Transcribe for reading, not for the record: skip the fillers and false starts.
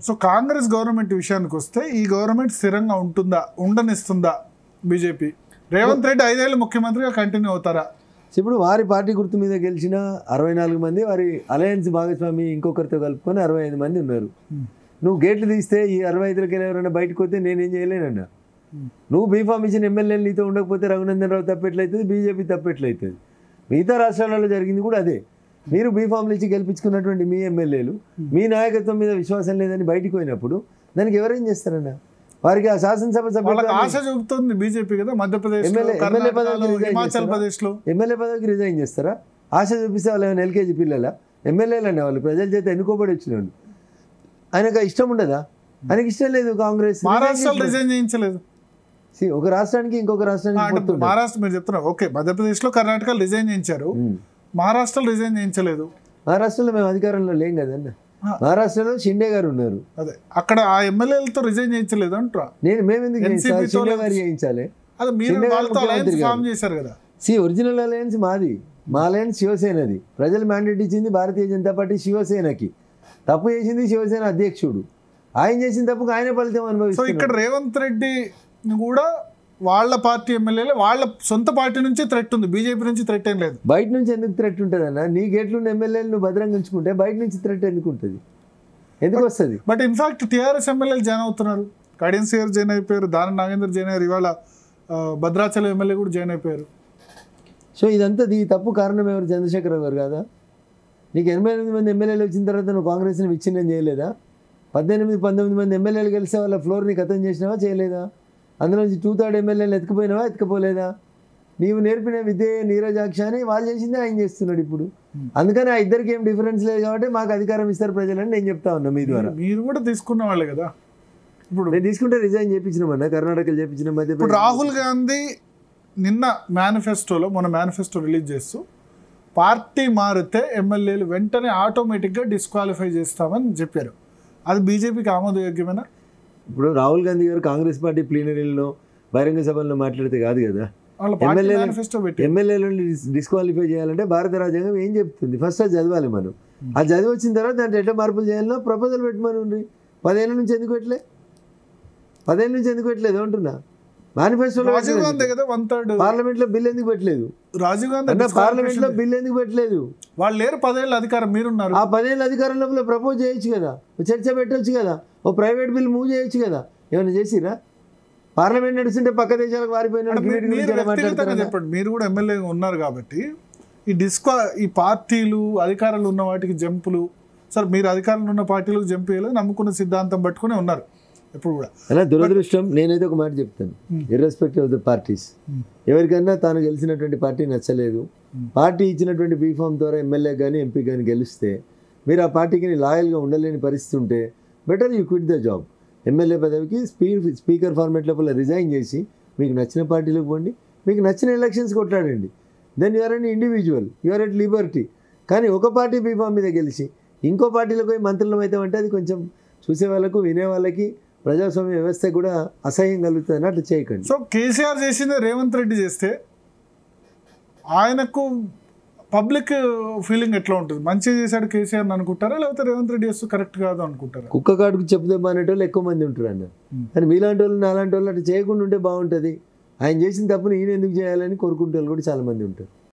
So Congress government విషయానికి వస్తే ఈ గవర్నమెంట్ స్థిరంగా ఉంటుందా, ఉండనిస్తుందా బీజేపీ? రేవంత్ రెడ్డి 5 ఏళ్ళు ముఖ్యమంత్రిగా కంటిన్యూ అవుతారా? ఇప్పుడు వారి పార్టీ గుర్తు మీద గెలిచిన 64 మంది వారి అలయన్స్ భాగస్వామి ఇంకొకరితో కలుపుకొని 65 మంది ఉన్నారు. నువ్వు గేట్లు తీస్తే ఈ 65లకి ఎవరైనా బయటకు వస్తే నేనేం చేయలేనన్నా. నువ్వు బీఫామ్ ఇచ్చిన ఎమ్మెల్యేలు నీతో ఉండకపోతే రఘునందన్ రావు తప్పెట్లయితుంది, బీజేపీ తప్పెట్లయితుంది. మిగతా రాష్ట్రాలలో జరిగింది కూడా అదే. మీరు బీఫామ్లు ఇచ్చి గెలిపించుకున్నటువంటి మీ ఎమ్మెల్యేలు మీ నాయకత్వం మీద విశ్వాసం లేదని బయటకు పోయినప్పుడు దానికి ఎవరేం చేస్తారన్నా? వారికి ఆ శాసనసభ సభ్యులు ఆశ చూపుతుంది బీజేపీ కదా. మధ్యప్రదేశ్, ఎమ్మెల్యే పదవికి రిజైన్ చేస్తారా? ఆశ చూపిస్తే వాళ్ళు ఏమైనా ఎల్కేజీ పిల్లల ఎమ్మెల్యేలు అనే వాళ్ళు ప్రజల చేత ఎన్నుకోబడి వచ్చిన వాళ్ళు. ఆయనకు ఇష్టం ఉండదా? ఆయనకి ఇష్టం లేదు కాంగ్రెస్. మహారాష్ట్రలో రిజైన్ చేయించలేదు. ఒక రాష్ట్రానికి ఇంకొక రాష్ట్రానికి మహారాష్ట్ర మీరు చెప్తున్నారు ఓకే. మధ్యప్రదేశ్లో, కర్ణాటకలో రిజైన్ చేయించారు, మహారాష్ట్రలో రిజైన్ చేయించలేదు. మహారాష్ట్రలో మేము అధికారంలో లేం కదన్న. మహారాష్ట్రలో షిండే గారు ఉన్నారు. అదే అక్కడ ఆ ఎమ్మెల్యేలతో రిజైన్ చేయించలేదు అంటారా? మేము ఎందుకు షిండే గారు చేయించాలి? చేశారు కదా. ఒరిజినల్ అలయన్స్ మాది. మా అలయన్స్ శివసేనది. ప్రజలు మ్యాండేట్ ఇచ్చింది భారతీయ జనతా పార్టీ శివసేనకి. తప్పు చేసింది శివసేన అధ్యక్షుడు. ఆయన చేసిన తప్పుకు ఆయన ఫలితం అనుభవిస్తారు. ఇక్కడ రేవంత్ రెడ్డి కూడా వాళ్ళ పార్టీ ఎమ్మెల్యేలు వాళ్ళ సొంత పార్టీ నుంచి థ్రెట్ ఉంది, బీజేపీ నుంచి థ్రెట్ ఏం లేదు. బయట నుంచి ఎందుకు థ్రెట్ ఉంటుంది అన్న? నీ గేట్లున్న ఎమ్మెల్యేలు నువ్వు భద్రంగా ఉంచుకుంటే బయట నుంచి థ్రెట్ ఎందుకు ఉంటుంది? ఎందుకు వస్తుంది? బట్ ఇన్ఫాక్ట్ టీఆర్ఎస్ ఎమ్మెల్యేలు జాయిన్ అవుతున్నారు. కడియం సిఆర్ జాయిన్ అయిపోయారు, దాని నాగేందర్ జాయిన్ అయ్యారు, ఇవాళ భద్రాచలం ఎమ్మెల్యే కూడా జాయిన్ అయిపోయారు. సో ఇదంతా ఈ తప్పు కారణం ఎవరు? చంద్రశేఖరరావు గారు కాదా? నీకు 88 మంది ఎమ్మెల్యేలు వచ్చిన తర్వాత నువ్వు కాంగ్రెస్ని విచ్ఛిన్నం చేయలేదా? 18-19 మంది ఎమ్మెల్యేలు కలిసే వాళ్ళ ఫ్లోర్ని ఖతం చేసినావా, చేయలేదా? అందులో నుంచి 2/3 ఎమ్మెల్యేలు ఎత్తుకుపోయినావా, ఎత్తుకుపోలేదా? నీవు నేర్పిన విద్య నీరజాక్ష అని వాళ్ళు చేసిందే ఆయన చేస్తున్నాడు ఇప్పుడు. అందుకని ఆ ఇద్దరికి ఏం డిఫరెన్స్ లేదు కాబట్టి మాకు అధికారం ఇస్తారు ప్రజలని నేను చెప్తా ఉన్నా మీ ద్వారా. మీరు కూడా తీసుకున్న వాళ్ళే కదా. ఇప్పుడు నేను తీసుకుంటే రిజైన్ చేయించినామన్నా, కర్ణాటకలో చేయించిన మధ్య. ఇప్పుడు రాహుల్ గాంధీ నిన్న మేనిఫెస్టోలో, మన మేనిఫెస్టో రిలీజ్ చేస్తూ పార్టీ మారితే ఎమ్మెల్యేలు వెంటనే ఆటోమేటిక్గా డిస్క్వాలిఫై చేస్తామని చెప్పారు. అది బీజేపీకి ఆమోదయోగ్యమేనా? ఇప్పుడు రాహుల్ గాంధీ గారు కాంగ్రెస్ పార్టీ ప్లీనరీలో బహిరంగ సభల్లో మాట్లాడితే కాదు కదా. ఎమ్మెల్యేలను డిస్క్వాలిఫై చేయాలంటే భారత రాజ్యాంగం ఏం చెప్తుంది ఫస్ట్ అది చదవాలి మనం. అది చదివి వచ్చిన తర్వాత దాంట్లో ఎట్లా మార్పులు చేయాలనో ప్రపోజల్ పెట్టమని ఉండి 10 ఏళ్ళ నుంచి ఎందుకు పెట్టలే? 10 ఏళ్ళ నుంచి ఎందుకు పెట్టలేదు అంటున్నా. మేనిఫెస్టోలో పార్లమెంట్లో బిల్ ఎందుకు పెట్టలేదు? రాజీవ్ గాంధీ పార్లమెంట్లో బిల్ ఎందుకు పెట్టలేదు? వాళ్ళు లేరు, 10 ఏళ్ళ అధికారం మీరున్నారు. ఆ 10 ఏళ్ళ అధికారం లోపల ప్రపోజ్ చేయొచ్చు కదా, చర్చ పెట్టవచ్చు కదా, ఓ ప్రైవేట్ బిల్ మూవ్ చేయొచ్చు కదా. ఏమైనా చేసిరా? పార్లమెంట్ నడుస్తుంటే పక్క దేశాలకు వారిపోయిన చెప్పండి. మీరు కూడా ఎమ్మెల్యేగా ఉన్నారు కాబట్టి ఈ పార్టీలు అధికారంలో ఉన్న వాటికి జంపులు, సార్ మీరు అధికారంలో ఉన్న పార్టీలకు జంప్ చేయలేదు, నమ్ముకున్న సిద్ధాంతం పట్టుకుని ఉన్నారు ఎప్పుడు కూడా. అలా దురదృష్టం. నేనైతే ఒక మాట చెప్తాను, ఇర్రెస్పెక్టివ్ ఆఫ్ ద పార్టీస్, ఎవరికైనా తాను గెలిచినటువంటి పార్టీ నచ్చలేదు, పార్టీ ఇచ్చినటువంటి బీఫామ్ ద్వారా ఎమ్మెల్యే కానీ ఎంపీ కానీ గెలిస్తే మీరు ఆ పార్టీకి లాయల్గా ఉండలేని పరిస్థితి ఉంటే better you quit the job. MLA పదవికి స్పీకర్ ఫార్మేట్ లోపల రిజైన్ చేసి మీకు నచ్చిన పార్టీలకు పోండి, మీకు నచ్చిన ఎలక్షన్స్ కొట్లాడండి. Then you're an individual, you're at liberty. కానీ ఒక పార్టీ బీఫామ్ మీద గెలిచి ఇంకో పార్టీలకు పోయి మంత్రులం అయితే అంటే అది కొంచెం చూసే వాళ్ళకు వినే వాళ్ళకి ప్రజాస్వామ్య వ్యవస్థ కూడా అసహ్యం కలుగుతుంది. అట్లా చేయకండి. సో కేసీఆర్ చేసింది రేవంత్ రెడ్డి చేస్తే ఆయనకు పబ్లిక్ ఫీలింగ్ ఎట్లా ఉంటుంది? మంచిగా చేశాడు కేసీఆర్ అనుకుంటారా, లేకపోతే రేవంత్ రెడ్డి చేస్తూ కరెక్ట్ కాదు అనుకుంటారా? కుక్క కాడుకు చెప్పుదాం అనేటోళ్ళు ఎక్కువ మంది ఉంటారు అన్న. కానీ మీలాంటి వాళ్ళు నాలాంటి వాళ్ళు అట్లా చేయకుండా ఉంటే బాగుంటుంది. ఆయన చేసిన తప్పుని ఈయన ఎందుకు చేయాలని కోరుకుంటే వాళ్ళు కూడా చాలామంది ఉంటారు.